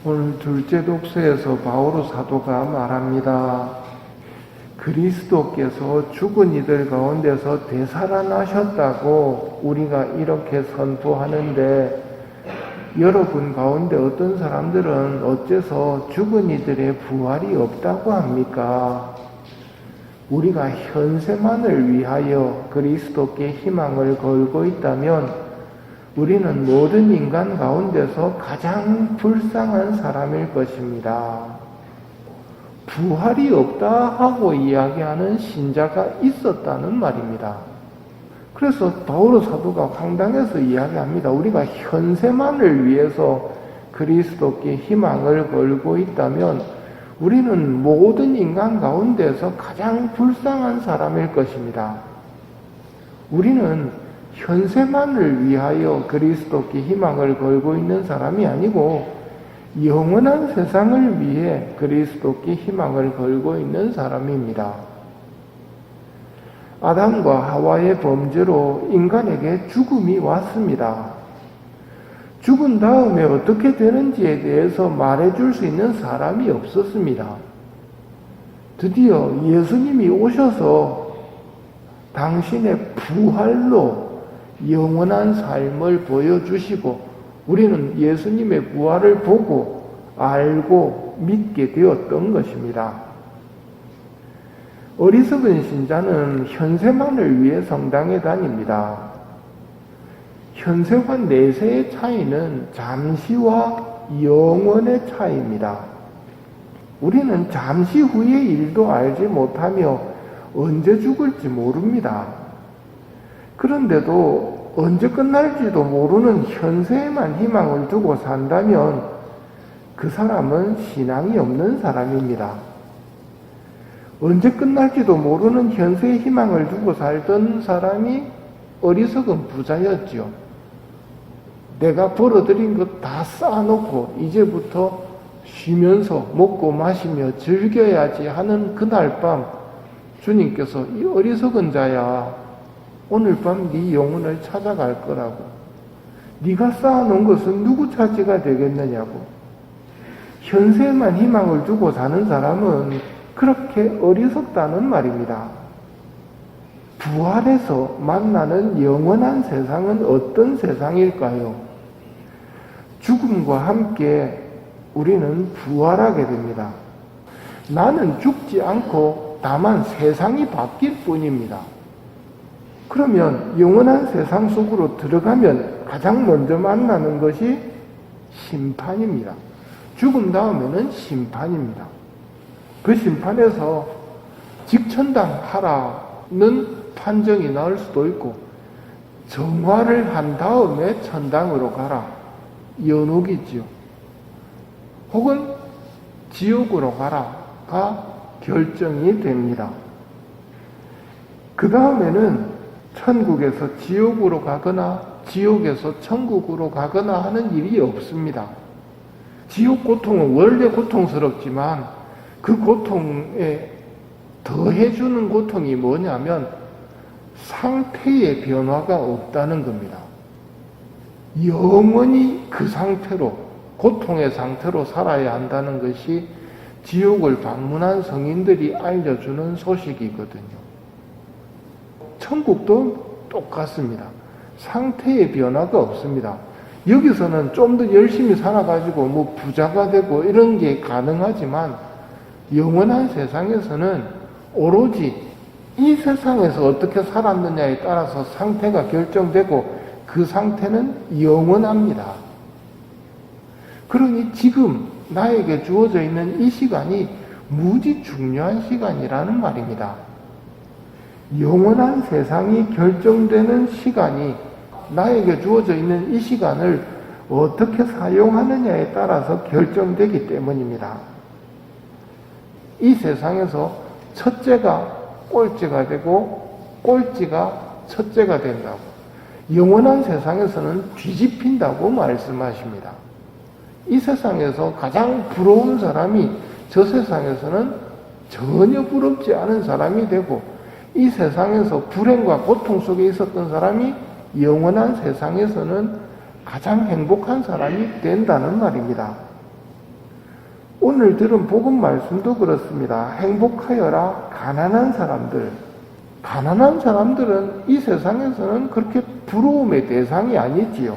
오늘 둘째 독서에서 바오로 사도가 말합니다. 그리스도께서 죽은 이들 가운데서 되살아나셨다고 우리가 이렇게 선포하는데, 여러분 가운데 어떤 사람들은 어째서 죽은 이들의 부활이 없다고 합니까? 우리가 현세만을 위하여 그리스도께 희망을 걸고 있다면 우리는 모든 인간 가운데서 가장 불쌍한 사람일 것입니다. 부활이 없다 하고 이야기하는 신자가 있었다는 말입니다. 그래서 바오로 사도가 황당해서 이야기합니다. 우리가 현세만을 위해서 그리스도께 희망을 걸고 있다면 우리는 모든 인간 가운데서 가장 불쌍한 사람일 것입니다. 우리는 현세만을 위하여 그리스도께 희망을 걸고 있는 사람이 아니고 영원한 세상을 위해 그리스도께 희망을 걸고 있는 사람입니다. 아담과 하와의 범죄로 인간에게 죽음이 왔습니다. 죽은 다음에 어떻게 되는지에 대해서 말해줄 수 있는 사람이 없었습니다. 드디어 예수님이 오셔서 당신의 부활로 영원한 삶을 보여주시고 우리는 예수님의 부활을 보고 알고 믿게 되었던 것입니다. 어리석은 신자는 현세만을 위해 성당에 다닙니다. 현세와 내세의 차이는 잠시와 영원의 차이입니다. 우리는 잠시 후의 일도 알지 못하며 언제 죽을지 모릅니다. 그런데도 언제 끝날지도 모르는 현세에만 희망을 두고 산다면 그 사람은 신앙이 없는 사람입니다. 언제 끝날지도 모르는 현세의 희망을 두고 살던 사람이 어리석은 부자였지요. 내가 벌어들인 것 다 쌓아놓고 이제부터 쉬면서 먹고 마시며 즐겨야지 하는 그날 밤 주님께서 이 어리석은 자야, 오늘 밤 네 영혼을 찾아갈 거라고. 네가 쌓아놓은 것은 누구 차지가 되겠느냐고. 현세에만 희망을 두고 사는 사람은 그렇게 어리석다는 말입니다. 부활에서 만나는 영원한 세상은 어떤 세상일까요? 죽음과 함께 우리는 부활하게 됩니다. 나는 죽지 않고 다만 세상이 바뀔 뿐입니다. 그러면 영원한 세상 속으로 들어가면 가장 먼저 만나는 것이 심판입니다. 죽음 다음에는 심판입니다. 그 심판에서 직천당하라는 판정이 나올 수도 있고, 정화를 한 다음에 천당으로 가라, 연옥이지요. 혹은 지옥으로 가라가 결정이 됩니다. 그 다음에는 천국에서 지옥으로 가거나 지옥에서 천국으로 가거나 하는 일이 없습니다. 지옥 고통은 원래 고통스럽지만 그 고통에 더해주는 고통이 뭐냐면 상태의 변화가 없다는 겁니다. 영원히 그 상태로, 고통의 상태로 살아야 한다는 것이 지옥을 방문한 성인들이 알려주는 소식이거든요. 천국도 똑같습니다. 상태의 변화가 없습니다. 여기서는 좀 더 열심히 살아가지고 뭐 부자가 되고 이런 게 가능하지만 영원한 세상에서는 오로지 이 세상에서 어떻게 살았느냐에 따라서 상태가 결정되고 그 상태는 영원합니다. 그러니 지금 나에게 주어져 있는 이 시간이 무지 중요한 시간이라는 말입니다. 영원한 세상이 결정되는 시간이, 나에게 주어져 있는 이 시간을 어떻게 사용하느냐에 따라서 결정되기 때문입니다. 이 세상에서 첫째가 꼴찌가 되고 꼴찌가 첫째가 된다고, 영원한 세상에서는 뒤집힌다고 말씀하십니다. 이 세상에서 가장 부러운 사람이 저 세상에서는 전혀 부럽지 않은 사람이 되고, 이 세상에서 불행과 고통 속에 있었던 사람이 영원한 세상에서는 가장 행복한 사람이 된다는 말입니다. 오늘 들은 복음 말씀도 그렇습니다. 행복하여라 가난한 사람들. 가난한 사람들은 이 세상에서는 그렇게 부러움의 대상이 아니지요.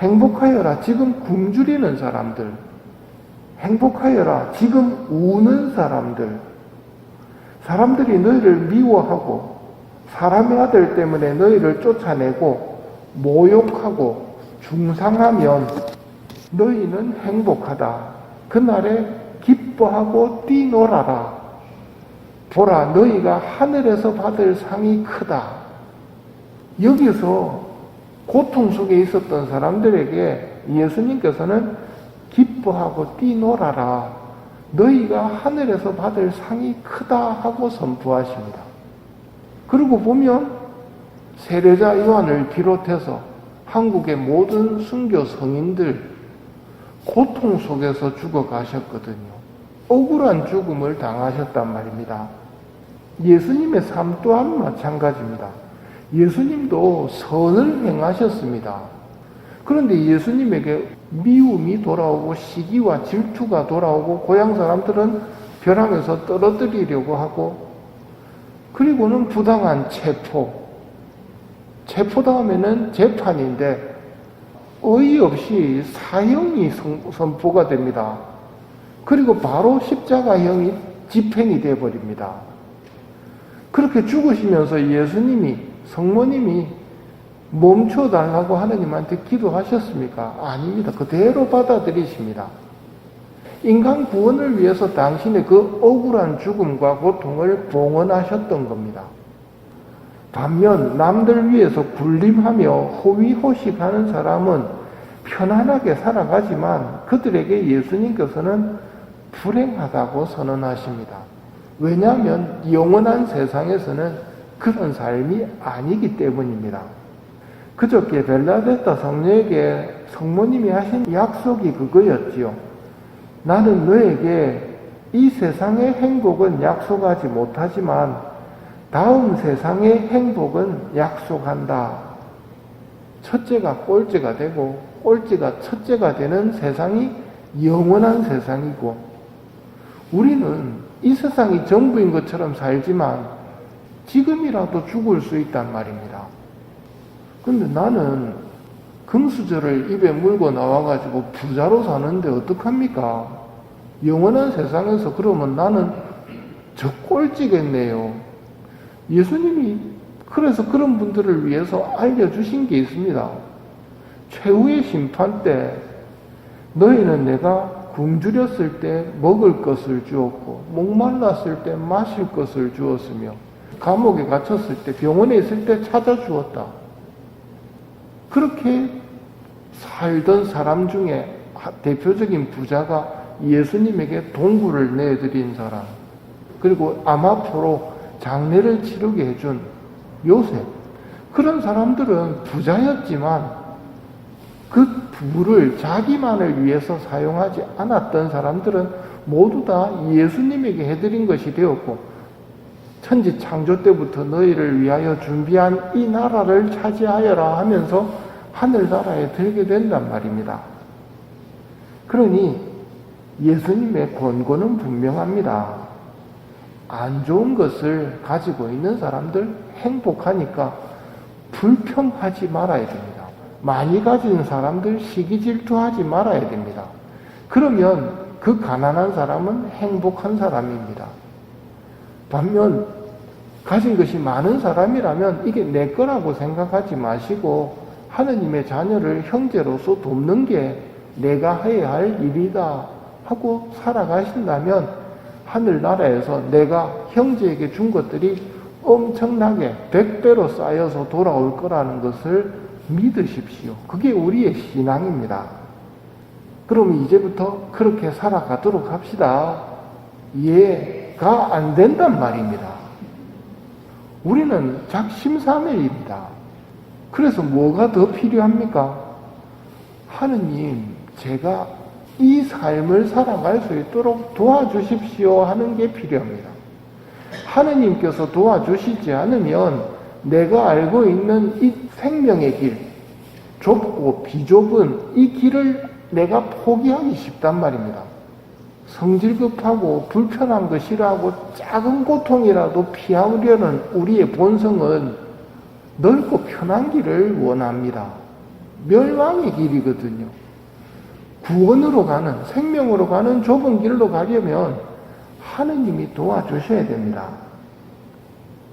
행복하여라 지금 굶주리는 사람들. 행복하여라 지금 우는 사람들. 사람들이 너희를 미워하고 사람의 아들 때문에 너희를 쫓아내고 모욕하고 중상하면 너희는 행복하다. 그날에 기뻐하고 뛰놀아라. 보라 너희가 하늘에서 받을 상이 크다. 여기서 고통 속에 있었던 사람들에게 예수님께서는 기뻐하고 뛰놀아라. 너희가 하늘에서 받을 상이 크다 하고 선포하십니다. 그리고 보면 세례자 요한을 비롯해서 한국의 모든 순교 성인들 고통 속에서 죽어가셨거든요. 억울한 죽음을 당하셨단 말입니다. 예수님의 삶 또한 마찬가지입니다. 예수님도 선을 행하셨습니다. 그런데 예수님에게 미움이 돌아오고 시기와 질투가 돌아오고 고향 사람들은 벼랑에서 떨어뜨리려고 하고, 그리고는 부당한 체포 다음에는 재판인데 어이없이 사형이 선포가 됩니다. 그리고 바로 십자가형이 집행이 되어버립니다. 그렇게 죽으시면서 예수님이, 성모님이 멈춰달라고 하느님한테 기도하셨습니까? 아닙니다. 그대로 받아들이십니다. 인간 구원을 위해서 당신의 그 억울한 죽음과 고통을 봉헌하셨던 겁니다. 반면 남들 위해서 군림하며 호위호식하는 사람은 편안하게 살아가지만 그들에게 예수님께서는 불행하다고 선언하십니다. 왜냐하면 영원한 세상에서는 그런 삶이 아니기 때문입니다. 그저께 벨라데타 성녀에게 성모님이 하신 약속이 그거였지요. 나는 너에게 이 세상의 행복은 약속하지 못하지만 다음 세상의 행복은 약속한다. 첫째가 꼴째가 되고 꼴째가 첫째가 되는 세상이 영원한 세상이고, 우리는 이 세상이 전부인 것처럼 살지만 지금이라도 죽을 수 있단 말입니다. 근데 나는 금수저를 입에 물고 나와가지고 부자로 사는데 어떡합니까? 영원한 세상에서 그러면 나는 저 꼴찌겠네요. 예수님이 그래서 그런 분들을 위해서 알려주신 게 있습니다. 최후의 심판 때 너희는 내가 굶주렸을 때 먹을 것을 주었고 목말랐을 때 마실 것을 주었으며 감옥에 갇혔을 때 병원에 있을 때 찾아주었다. 그렇게 살던 사람 중에 대표적인 부자가 예수님에게 동굴을 내드린 사람, 그리고 암암포로 장례를 치르게 해준 요셉, 그런 사람들은 부자였지만 그 부를 자기만을 위해서 사용하지 않았던 사람들은 모두 다 예수님에게 해드린 것이 되었고, 천지 창조 때부터 너희를 위하여 준비한 이 나라를 차지하여라 하면서 하늘나라에 들게 된단 말입니다. 그러니 예수님의 권고는 분명합니다. 안 좋은 것을 가지고 있는 사람들 행복하니까 불평하지 말아야 됩니다. 많이 가진 사람들 시기 질투하지 말아야 됩니다. 그러면 그 가난한 사람은 행복한 사람입니다. 반면 가진 것이 많은 사람이라면 이게 내 거라고 생각하지 마시고 하느님의 자녀를 형제로서 돕는 게 내가 해야 할 일이다 하고 살아가신다면 하늘나라에서 내가 형제에게 준 것들이 엄청나게 100배로 쌓여서 돌아올 거라는 것을 믿으십시오. 그게 우리의 신앙입니다. 그럼 이제부터 그렇게 살아가도록 합시다. 이해가 안 된단 말입니다. 우리는 작심삼일입니다. 그래서 뭐가 더 필요합니까? 하느님, 제가 이 삶을 살아갈 수 있도록 도와주십시오 하는 게 필요합니다. 하느님께서 도와주시지 않으면 내가 알고 있는 이 생명의 길, 좁고 비좁은 이 길을 내가 포기하기 쉽단 말입니다. 성질 급하고 불편한 거 싫어하고 작은 고통이라도 피하려는 우리의 본성은 넓고 편한 길을 원합니다. 멸망의 길이거든요. 구원으로 가는, 생명으로 가는 좁은 길로 가려면 하느님이 도와주셔야 됩니다.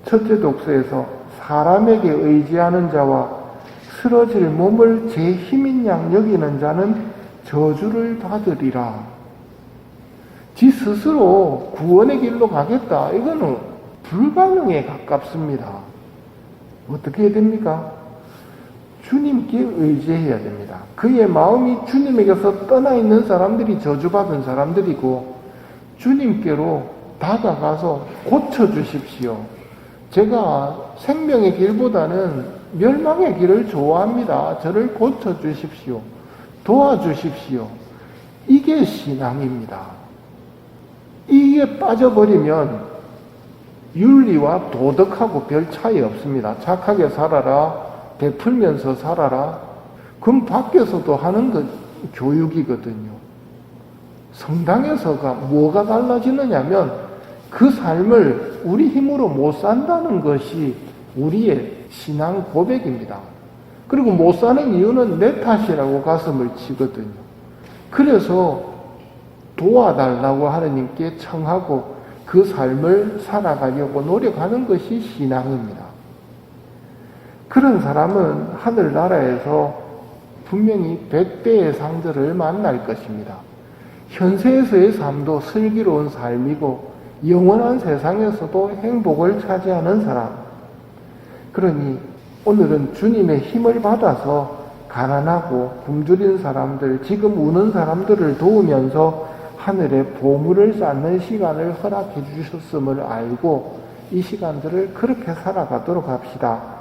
첫째 독서에서 사람에게 의지하는 자와 쓰러질 몸을 제 힘인 양 여기는 자는 저주를 받으리라. 지 스스로 구원의 길로 가겠다. 이거는 불가능에 가깝습니다. 어떻게 해야 됩니까? 주님께 의지해야 됩니다. 그의 마음이 주님에게서 떠나 있는 사람들이 저주받은 사람들이고 주님께로 다가가서 고쳐주십시오. 제가 생명의 길보다는 멸망의 길을 좋아합니다. 저를 고쳐주십시오. 도와주십시오. 이게 신앙입니다. 이게 빠져버리면 윤리와 도덕하고 별 차이 없습니다. 착하게 살아라, 베풀면서 살아라. 그럼 밖에서도 하는 것 교육이거든요. 성당에서가 뭐가 달라지느냐면 그 삶을 우리 힘으로 못 산다는 것이 우리의 신앙 고백입니다. 그리고 못 사는 이유는 내 탓이라고 가슴을 치거든요. 그래서 도와달라고 하느님께 청하고 그 삶을 살아가려고 노력하는 것이 신앙입니다. 그런 사람은 하늘나라에서 분명히 100배의 상들을 만날 것입니다. 현세에서의 삶도 슬기로운 삶이고 영원한 세상에서도 행복을 차지하는 사람. 그러니 오늘은 주님의 힘을 받아서 가난하고 굶주린 사람들, 지금 우는 사람들을 도우면서 하늘에 보물을 쌓는 시간을 허락해 주셨음을 알고 이 시간들을 그렇게 살아가도록 합시다.